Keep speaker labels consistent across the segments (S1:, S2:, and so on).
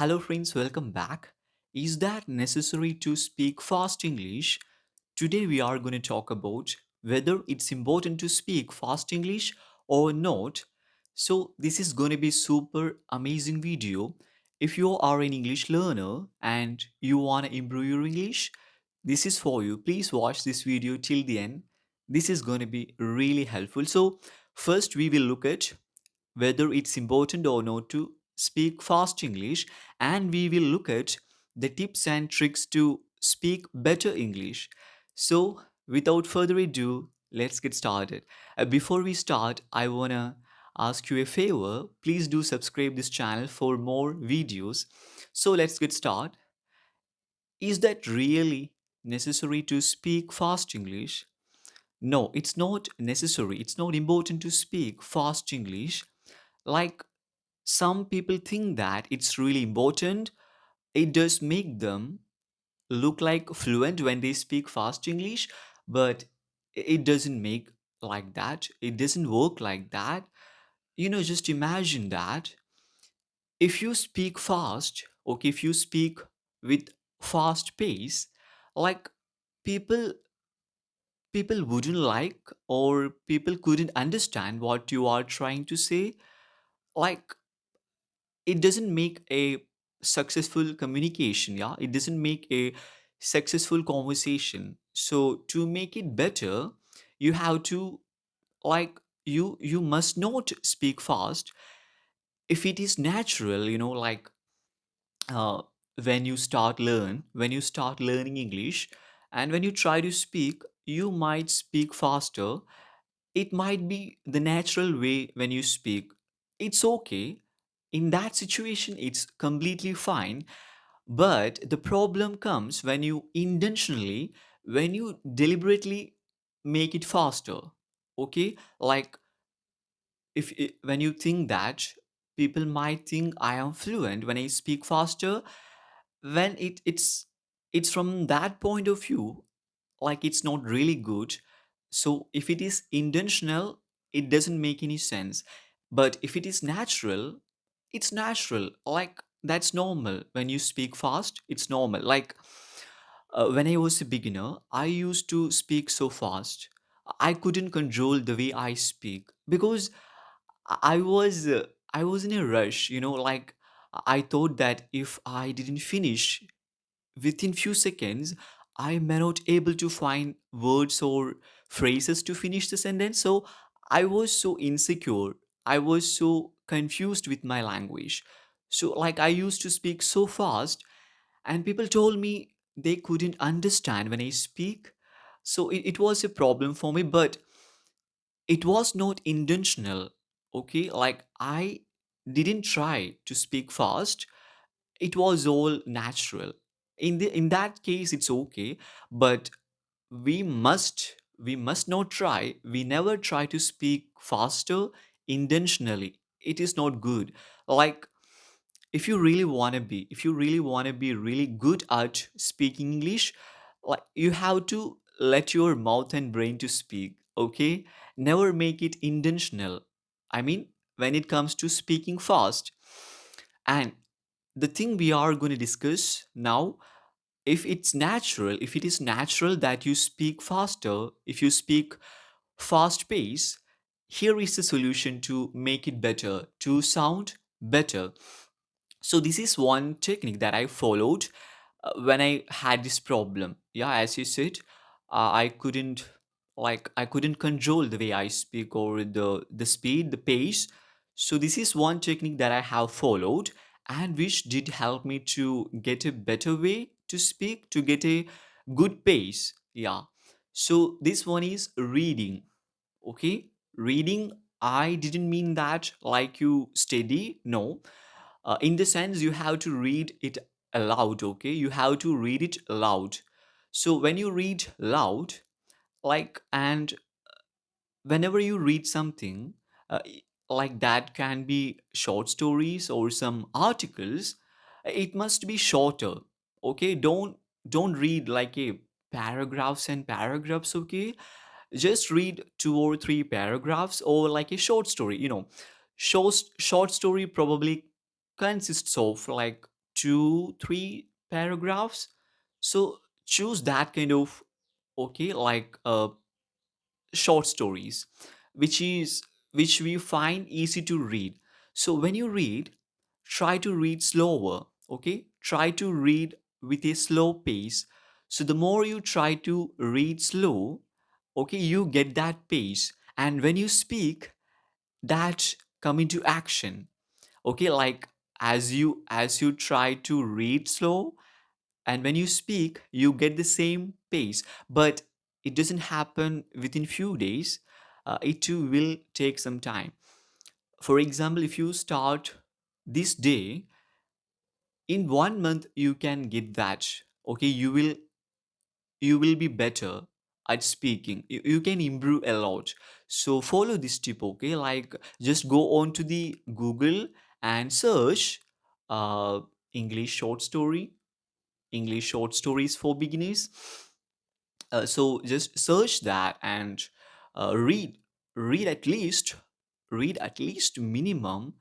S1: Hello, friends, welcome back. Is that necessary to speak fast English? Today, we are going to talk about whether it's important to speak fast English or not. So, this is going to be super amazing video. If you are an English learner and you want to improve your English, this is for you. Please watch this video till the end. This is going to be really helpful. So, first, we will look at whether it's important or not to speak fast English, and we will look at the tips and tricks to speak better English. So, without further ado, let's get started. Before we start, I wanna ask you a favor. Please do subscribe this channel for more videos. So, let's get started. Is that really necessary to speak fast English? No, it's not necessary. It's not important to speak fast English. Like some people think that it's really important. It does make them look like fluent when they speak fast English, but it doesn't make like that. It doesn't work like that. Just imagine that if you speak fast, okay, if you speak with fast pace, like people people wouldn't like, or people couldn't understand what you are trying to say. Like it doesn't make a successful communication. Yeah, it doesn't make a successful conversation. So to make it better, you have to, like, you must not speak fast. If it is natural, like, uh, when you start learning English, and when you try to speak, you might speak faster. It might be the natural way when you speak. It's okay. In that situation, it's completely fine. But the problem comes when you intentionally, when you deliberately make it faster. Okay? Like when you think that people might think I am fluent when I speak faster, when it's from that point of view, like it's not really good. So if it is intentional, it doesn't make any sense. But if it is natural, it's natural. Like that's normal. When you speak fast, it's normal. Like when I was a beginner, I used to speak so fast. I couldn't control the way I speak because I was in a rush. Like I thought that if I didn't finish within few seconds, I may not able to find words or phrases to finish the sentence. So I was so insecure. I was so confused with my language. So like I used to speak so fast, and people told me they couldn't understand when I speak. So it was a problem for me, but it was not intentional. Okay, like I didn't try to speak fast. It was all natural. In that case it's okay, but we must not try, we never try to speak faster intentionally. It is not good. Like if you really want to be really good at speaking English, like you have to let your mouth and brain to speak. Okay, never make it intentional. I mean, when it comes to speaking fast. And the thing we are going to discuss now, if it is natural that you speak faster, if you speak fast pace, here is the solution to make it better, to sound better. So this is one technique that I followed when I had this problem. Yeah, as you said, I couldn't control the way I speak, or the speed, the pace. So this is one technique that I have followed, and which did help me to get a better way to speak, to get a good pace. Yeah. So this one is reading. Okay, reading. I didn't mean that like you study. No, in the sense you have to read it aloud. Okay, you have to read it aloud. So when you read loud, like, and whenever you read something, like that can be short stories or some articles, it must be shorter. Okay, don't read like a paragraphs and paragraphs. Okay, just read two or three paragraphs, or like a short story. Short story probably consists of like two, three paragraphs. So choose that kind of, okay, like short stories, which is which we find easy to read. So when you read, try to read slower, okay? Try to read with a slow pace. So the more you try to read slow, okay, you get that pace. And when you speak, that come into action. Okay, like as you try to read slow, and when you speak you get the same pace, but it doesn't happen within few days. It too will take some time. For example, if you start this day, in 1 month you can get that. Okay, you will be better at speaking. You can improve a lot. So follow this tip, okay? Like just go on to the Google and search uh, english short story English short stories for beginners. So just search that and uh, read read at least read at least minimum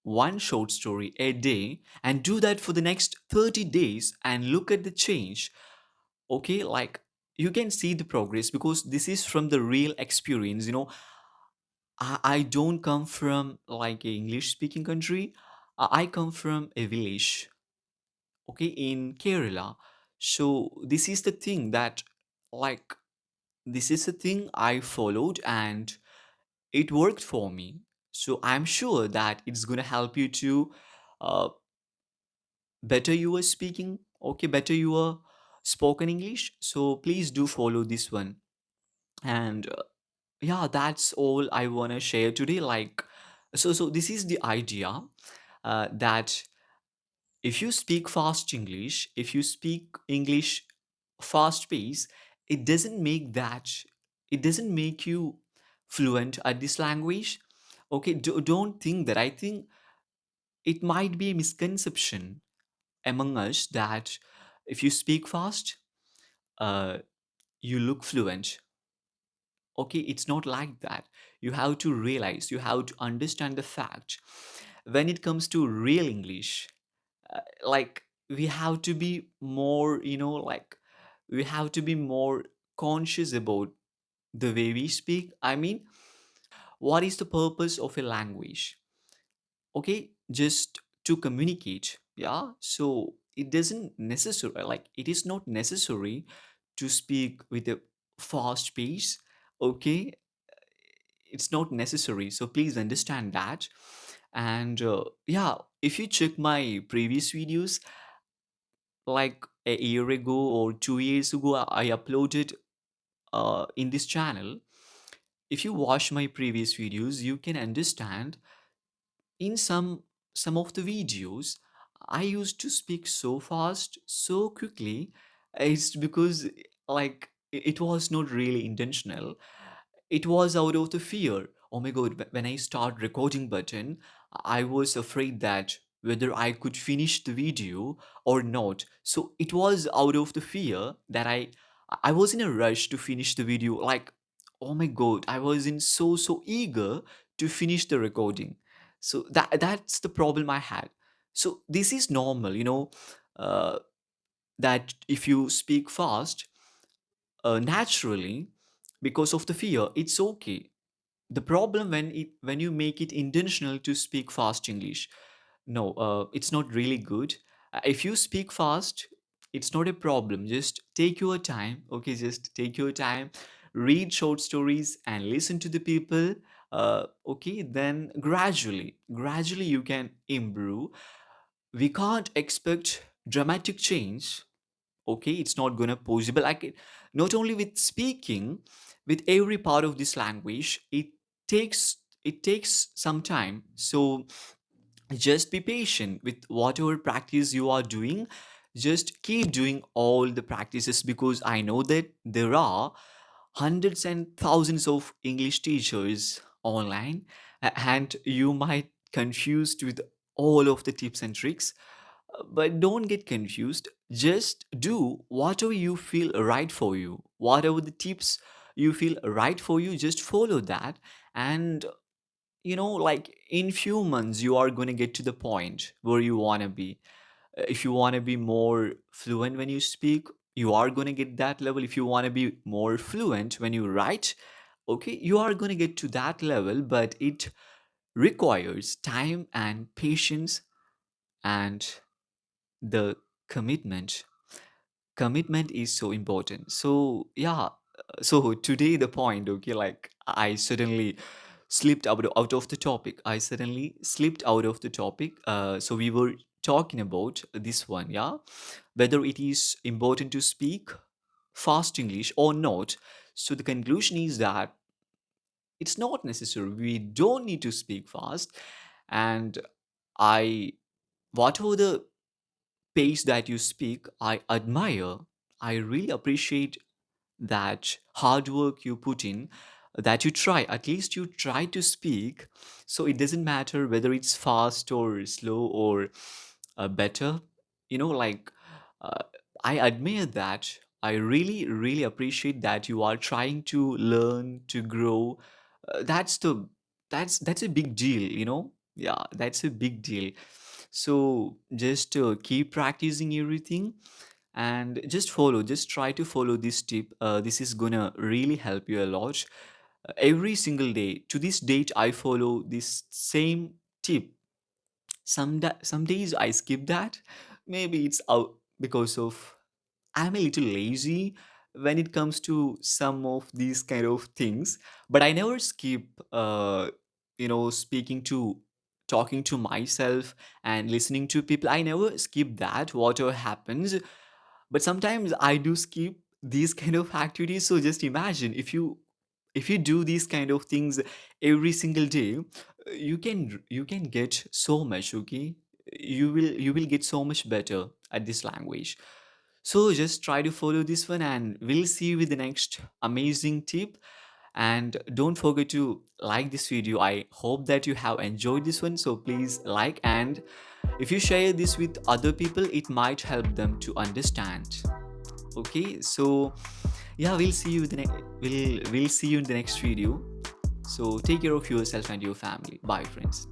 S1: one short story a day, and do that for the next 30 days and look at the change. Okay, like you can see the progress because this is from the real experience. I don't come from like a English speaking country. I come from a village, okay, in Kerala. So this is the thing that, like, this is the thing I followed and it worked for me. So I'm sure that it's gonna help you to uh, better your speaking, okay, better your spoken English. So please do follow this one. And yeah, that's all I wanna share today. Like, so this is the idea that if you speak fast English, if you speak English fast pace, it doesn't make that, it doesn't make you fluent at this language. Okay, don't think that. I think it might be a misconception among us that if you speak fast, uh, you look fluent. Okay, it's not like that. You have to realize, you have to understand the fact when it comes to real English, like we have to be more, like we have to be more conscious about the way we speak. I mean, what is the purpose of a language? Okay, just to communicate. Yeah, so it doesn't necessary, like it is not necessary to speak with a fast pace. Okay, it's not necessary, so please understand that. And yeah, if you check my previous videos, like a year ago or 2 years ago, I uploaded in this channel. If you watch my previous videos, you can understand in some of the videos I used to speak so fast, so quickly. It's because, like, it was not really intentional. It was out of the fear. Oh my god, when I start recording button, I was afraid that whether I could finish the video or not. So it was out of the fear that I was in a rush to finish the video. Like, oh my god, I was in so eager to finish the recording. So that's the problem I had. So this is normal, uh, that if you speak fast, naturally, because of the fear, it's okay. The problem when you make it intentional to speak fast English, no, it's not really good. If you speak fast, it's not a problem. Just take your time, okay? Just take your time, read short stories and listen to the people. Okay, then gradually you can improve. We can't expect dramatic change. Okay, it's not gonna possible. Like not only with speaking, with every part of this language, it takes some time. So just be patient with whatever practice you are doing. Just keep doing all the practices, because I know that there are hundreds and thousands of English teachers online, and you might confused with all of the tips and tricks. But don't get confused. Just do whatever you feel right for you. Whatever the tips you feel right for you, just follow that. And like in few months you are going to get to the point where you want to be. If you want to be more fluent when you speak, you are going to get that level. If you want to be more fluent when you write, okay, you are going to get to that level, but it requires time and patience and the commitment. Commitment is so important. So yeah, so today the point, okay, like I suddenly slipped out of the topic. I suddenly slipped out of the topic. So we were talking about this one, yeah, whether it is important to speak fast English or not. So the conclusion is that it's not necessary. We don't need to speak fast. And I, whatever the pace that you speak, I admire. I really appreciate that hard work you put in, that you try, at least you try to speak. So it doesn't matter whether it's fast or slow or better. Like uh, I admire that. I really, really appreciate that you are trying to learn, to grow. That's a big deal. Yeah, that's a big deal. So just keep practicing everything and just try to follow this tip. This is gonna really help you a lot. Every single day to this date I follow this same tip. Some days I skip that. Maybe it's out because of I'm a little lazy when it comes to some of these kind of things, but I never skip speaking to talking to myself and listening to people. I never skip that whatever happens. But sometimes I do skip these kind of activities. So just imagine if you do these kind of things every single day, you can get so much, okay? You will get so much better at this language. So just try to follow this one, and we'll see you with the next amazing tip. And don't forget to like this video. I hope that you have enjoyed this one, so please like, and if you share this with other people, it might help them to understand. Okay, so yeah, we'll see you in the next video. So take care of yourself and your family. Bye, friends.